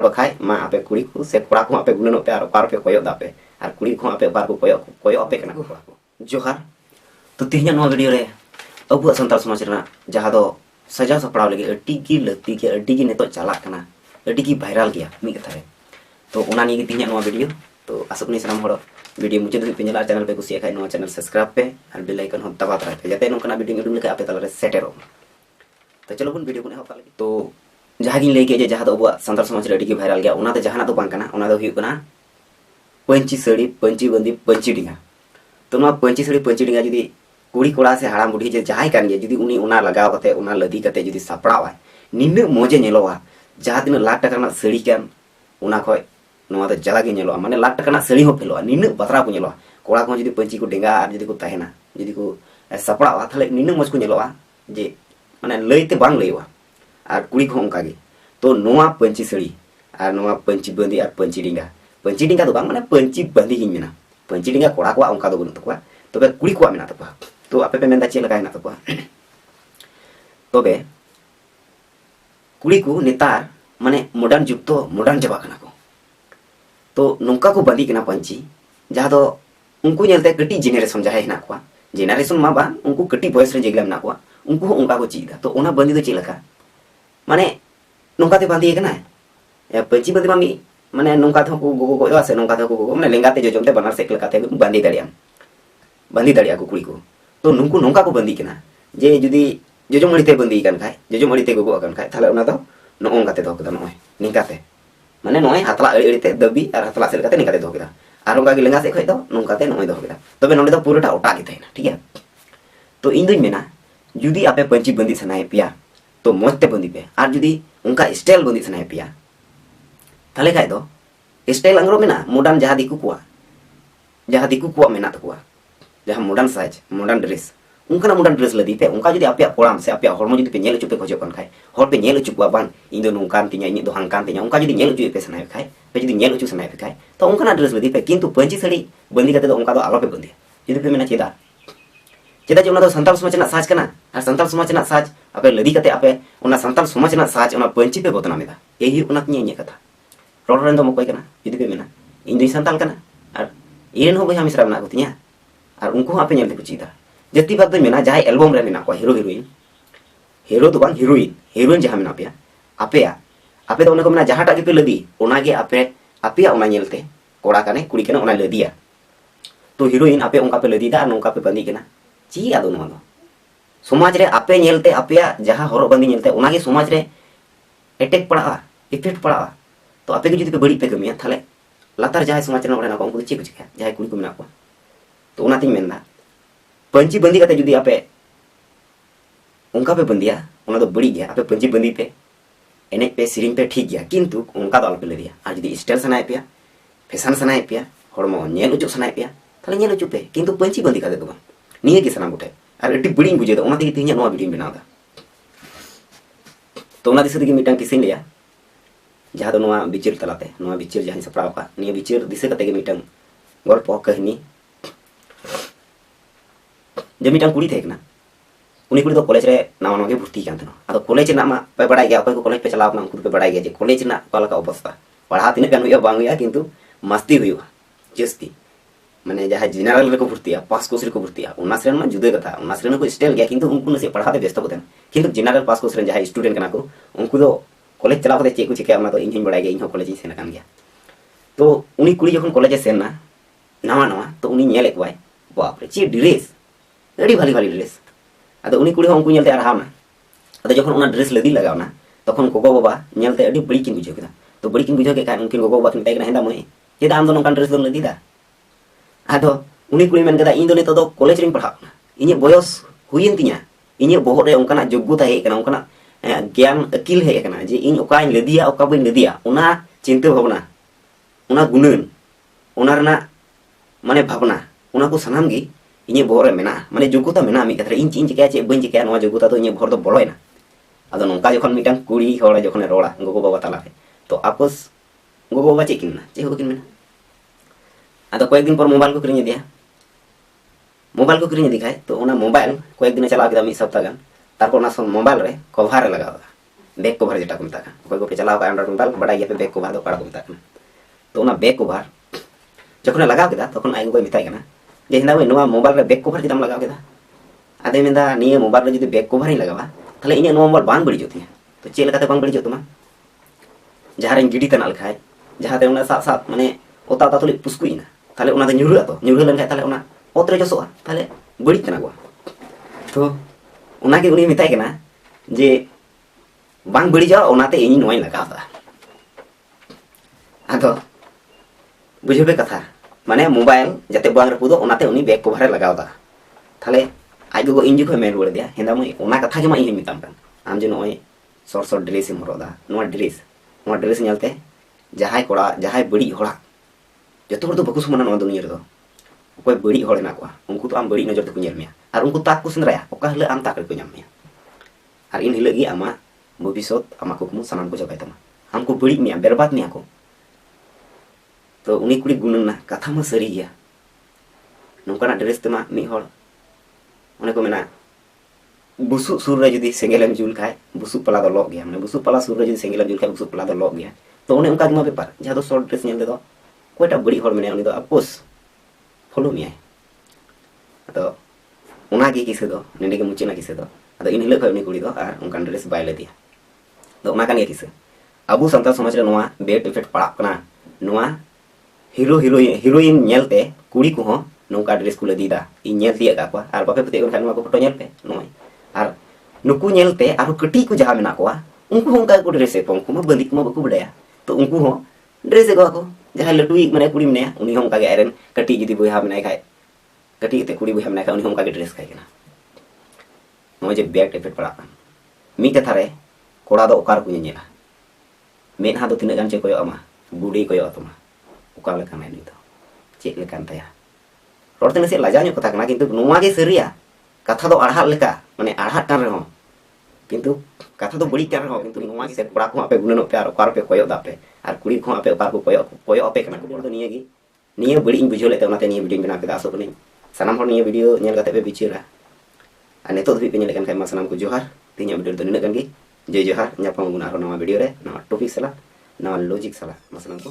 बखाय मा आपे कुड़ी को से कोड़ा को आपे गुननो पे आर पार पे कोयो दापे आर कुड़ी को आपे पार को कोयो आपे कना कोड़ा को जोहार तो तिहिया नो वीडियो रे अबु संताल समाज रना जहां दो सजा सपड़ाव लगे अड्डी की लती के अड्डी की नेतो चला कना अड्डी की वायरल गया मी कथा रे तो उना नि तिहिया नो वीडियो तो आसुकनी सनाम हड़ो वीडियो मुझे तो पेंजला चैनल पे कुसिया खाय नो चैनल सब्सक्राइब पे और बेल आइकन हो दबा तरा पे जाते नोकना वीडियो उडुम लेके आपे तलरे सेटेरो तो चलो बन वीडियो को एहब लगे तो जहां गिन लेके जे जहां दो अबु संताल समाज रे अड्डी की वायरल गया उना ते जहाना तो बांग कना उना दो हुयु कना पंची साड़ी पंची बंदी पंची डिंगा तो नो पंची साड़ी पंची डिंगा जुदी कुड़ी कोड़ा से हाड़ाम बुढ़ी जे जहां कान गे जुदी उनी उना लगाव कते उना लदी कते जुदी सापड़ावा निन्ने मोजे नेलोवा जहां दिन लाख टका ना साड़ी कान उना खय नोवा तो ज्यादा गे नेलोवा माने लाख टका ना साड़ी हो फेलोवा निन्ने बतरा को नेलोवा कोड़ा को जुदी पंची को डेंगा आर जुदी को तहेना जुदी को सापड़ावा थाले निन्ने मोज को नेलोवा जे माने लईते बांग लईवा आर कुड़ी को उनका गे तो नोवा पंची साड़ी आर नोवा पंची बंदी आर पंची डिंगा तो बांग माने पंची बंदी गिन मेना पंची डिंगा कोड़ा को उनका दो बनु तकोवा तबे कुड़ी को मेना तकोवा तो आपे पे मेंदा चेला कायना तकोवा तबे कुड़ी को नेतार माने मॉडर्न जुग तो मॉडर्न जबा कना को तो नोंका को बंदी कना पंची जहां दो उनको नेलते कटी जेनरेशन जहां हेना को जेनरेशन मा बा उनको कटी बॉयस रे जेगला मेना को उनको उनका को चीदा तो ओना बंदी तो चेलका माने नोंका ते बंदी कना या पंची बंदी मामी माने नोंका तो को गोगो को से नोंका तो को माने लेंगाते जो जमते बनार से कलकाते बंदी दड़िया को कुड़ी को तो नुंकु नोंका को बंदी कना जे जुदी जोजो मणिते बंदी कन खाय जोजो मणिते गोगो कन खाय थाले ओना दो नोंगाते दो कदा नोय निकाते माने नोय हातला अड़िते दबी और हातला से लकाते निकाते दो कदा आर ओंगा गे लेंगा से खय दो नोंकाते नोय दो कदा तबे नोंडे दो पुरोटा ओटा गे थायना ठीक है तो इन दुई मेना जुदी आपे पंची बंदी सनाय पिया तो मजते बंदी पे आर जुदी उनका स्टाइल बंदी सनाय पिया थाले खाय दो स्टाइल अंगरो मेना मॉडर्न जहां दिकु को मेना तकुआ जहां मॉडर्न साइज मॉडर्न ड्रेस उनका मॉडर्न ड्रेस लदी पे उनका जुदी आपे कोड़ाम से आपे हरमो जुदी पे नेल चुपे खोजो कन खाय हर पे नेल चुपवा बान इन दो नोंकान तिnya इन दो हांकान तिnya उनका जुदी नेल चुपे पे सनाय खाय पे जुदी नेल चुपे सनाय खाय तो उनका ड्रेस लदी पे किंतु पंची साड़ी बंदी कते दो उनका दो आलो पे बंदी जुदी पे मेना चेदा जे उना दो संताल समाज ना साज कना और संताल समाज ना साज आपे लदी कते आपे उना संताल समाज ना साज उना पंची पे बतना मेदा एही उना तिnya कथा रोडरेन दो मकोय कना जुदी पे मेना इन दो संताल कना और इरेन हो बहा मिसरा बना को तिnya और उनको आपे नेल ते चीदा जति बात मेना जहां एल्बम रे मेना को हीरो तो बांग हीरोइन जहां मेना पे आपे तो उनको मेना जहां टाके पे लदी ओना गे आपे ओना नेलते कोड़ा काने कुड़ी कने ओना लदिया तो हीरोइन आपे उनका पे लदी दा नोंका पे बंदी केना ची आदो नो दो समाज रे आपे नेलते आपे जहां हरो बंदी नेलते ओना गे समाज रे अटैक पड़ा इफेक्ट पड़ा तो आपे के जुदी पे बड़ी पे कमिया थाले लातार जहां समाज रे ना को उनको ची कुछ जहां कुड़ी को मेना को तो ओना तिन मेनदा पंची बंदी कते जुदी आपे उनका पे बंदिया उना तो बड़ी गया आपे पंची बंदी पे एने पे सिरिंग पे ठीक गया किंतु उनका तो पे ले दिया आ जुदी स्टाइल सनाय पे फैशन सनाय पे हरमो नेल उचु सनाय पे थाले नेल उचु पे किंतु पंची बंदी कते तो निये के सना बुठे और एडी बड़ी बुझे तो ओना ते तिnya नो वीडियो बनादा तो ओना दिसे के मिटन किसिन लिया जहां तो नोआ बिचिर तलाते नोआ बिचिर जहां सपराव का निये बिचिर दिसे कते के मिटन गल्प कहानी जे मिटन कुड़ी थे ना उनी कुड़ी तो कॉलेज रे नावा नगे भर्ती कान थनो आदो कॉलेज ना मा पे बड़ाई गया कोई को कॉलेज पे चलाव ना उनको पे बड़ाई गया जे कॉलेज ना काला का अवस्था पढ़ा तिने गान हुआ बांग हुआ किंतु मस्ती हुआ जस्ती माने जहां जनरल रे को भर्ती पास कोर्स रे को भर्ती उना श्रेणी में जुदे कथा उना श्रेणी को स्टाइल गया किंतु उनको से पढ़ाते व्यस्त होते किंतु जनरल पास कोर्स रे जहां स्टूडेंट कना को उनको तो कॉलेज चलाव कते चे को चिके ना तो इन बड़ाई गया इन कॉलेज से ना कान गया तो उनी कुड़ी जखन कॉलेज से ना नवा तो उनी नेल एक बाय बाप रे ची ड्रेस अड़ी भाली ड्रेस आदो उनी कुड़ी उनको नेलते आराम आदो जखन उना ड्रेस लदी लगावना तखन गोगो बाबा नेलते अड़ी बड़ी किन बुझो केदा तो बड़ी किन बुझो के कान उनकिन गोगो बाबा किन ताई हेंदा मई चेदा आम दो नोंकान ड्रेस दो लदी दा आदो उनी कुड़ी मेन केदा इन दो नितो दो कॉलेज रिन पढ़ावना इnye बयस हुयेन तिnya इnye बोहर रे उनकाना योग्यता हे kana उनकाना ज्ञान अकिल हे kana जे इन ओकाइन लदिया ओका बइन लदिया उना चिंता भावना उना गुणन उना रना माने भावना उना को सनाम गी इnye बोरे मेना माने योग्यता मेना मी कथरे इन चिन चिका चे बइन चिका नो योग्यता तो इnye भर दो बड़ोयना आदो नोंका जखन मिटन कुड़ी होड़ा जखन रोड़ा गोगो बाबा तला तो आपस गोगो बाबा चे किनना चे हो किन मेना आदो कয়েক दिन पर मोबाइल को किरिन दिया मोबाइल को किरिन दिखाय तो ओना मोबाइल कয়েক दिन चला के मी सप्ताह गान तारपर ना मोबाइल रे कवर रे लगावा बैक कवर जेटा को मेता कोई को पे चलाव का एंड्रॉइड मोबाइल बड़ा ये पे बैक कवर दो कड़ा को मेता तो ना बैक कवर जखन लगा केदा तखन आई को मेताय कना जे हिंदा वे नोवा मोबाइल रे बैक कवर जेदाम लगा केदा आदे मेंदा निये मोबाइल रे जदि बैक कवर ही लगावा ताले इने नोवा मोबाइल बांग बड़ी जोतिया तो चेल काते बांग बड़ी जोतमा जहां रे गिडी तना लखाय जहां ते उना सा माने ओता ता तुली पुस्कुइना ताले उना दे nyuruh तो nyuruh len खाय ताले उना ओतरे जसोआ ताले बड़ी तना गवा तो उना के उनी मेताय कना जे बांग बड़ी जाओ ओनाते इनी नोय लगावा आदो बुझबे कथा माने मोबाइल जाते बांग रपुदो ओनाते उनी बैक कवर लगावदा थाले आज गो इन जखो मेन रुड़ दिया हेंदा मई ओना कथा जमा इन मिताम कान आम जे नोय सर सर ड्रेस इम हरोदा नोआ ड्रेस नेलते जहाय कोड़ा जहाय बड़ी होड़ा जतो हर दो बकुस मना नोआ दुनिया रे कोई बड़ी होड़ ना को उनको तो आम बड़ी नजर तक नेल मिया और उनको ताक को सेंद्राया ओका हले आम ताक को नाम मिया और इन हले गी आमा भविष्यत आमा को सनाम को जबाय तमा हमको बड़ी मिया बर्बाद मिया को तो उनी कुड़ी गुणना कथा मा सरी गया नोकाना ड्रेस तमा मी होड़ ओने को मेना बुसु सुर रे जदी सेंगेलम जुल खाय बुसु पला दो लग गया माने बुसु पला सुर रे जदी सेंगेलम जुल खाय बुसु पला दो लग गया तो ओने उनका मा पेपर जहां दो शॉर्ट ड्रेस नेल दो कोइटा बड़ी होड़ मेने उनी दो अपोस फॉलो मिया तो उना के किसे दो नेंडे के मुचेना किसे दो अदो इन हिलो खय उनी कुड़ी दो आर उनका ड्रेस बाय ले दिया तो उना काने किसे अबु संताल समाज रे नोआ बेट इफेक्ट पड़ा कना नोआ हीरोइन नेलते कुड़ी को हो नौका ड्रेस को लदीदा इन नेल दिया का और बापे पते खान को फोटो नेल पे नोय और नुकु नेलते आरो कटी को जहां मेना को उनको उनका को ड्रेस को उनको बंदी को बको बडाया तो उनको हो ड्रेस को जहां लटुई माने कुड़ी मने उनी हम का गे आयरन कटी जदी बोया मने खाय कटी ते कुड़ी बोया मने खाय उनी हम का गे ड्रेस खाय केना नोय जे बैक इफेक्ट पड़ा कान मी कथा रे कोड़ा दो ओकार को नेला मेन हा दो तिना गान चे कोयो अमा बुडी कोयो तमा ओका लेका मेनी तो चेक लेकान तया रोडते नसे लाजाño कथा कना किंतु नोवा गे सरिया कथा दो आढ़ा लेका माने आढ़ा टान रे हो किंतु कथा दो बड़ी टान रे हो किंतु नोवा गे से कोड़ा को आपे गुननो पे आर ओकार पे कोयो दापे आर कुड़ी को आपे ओकार को कोयो आपे कना को दो निये गी निये बड़ी इन बुझो लेते ओनाते निये वीडियो बना के दासो कनी सनाम हर निये वीडियो नेल कते पे बिचिरा आ नेतो धबी पे नेल कन खाय मा सनाम को जोहार तिnya वीडियो तो निना कन गी जय जोहार ᱧᱟᱯᱟᱢ गुना आरो नवा वीडियो रे नवा टॉपिक सला नवा लॉजिक सला मा सनाम को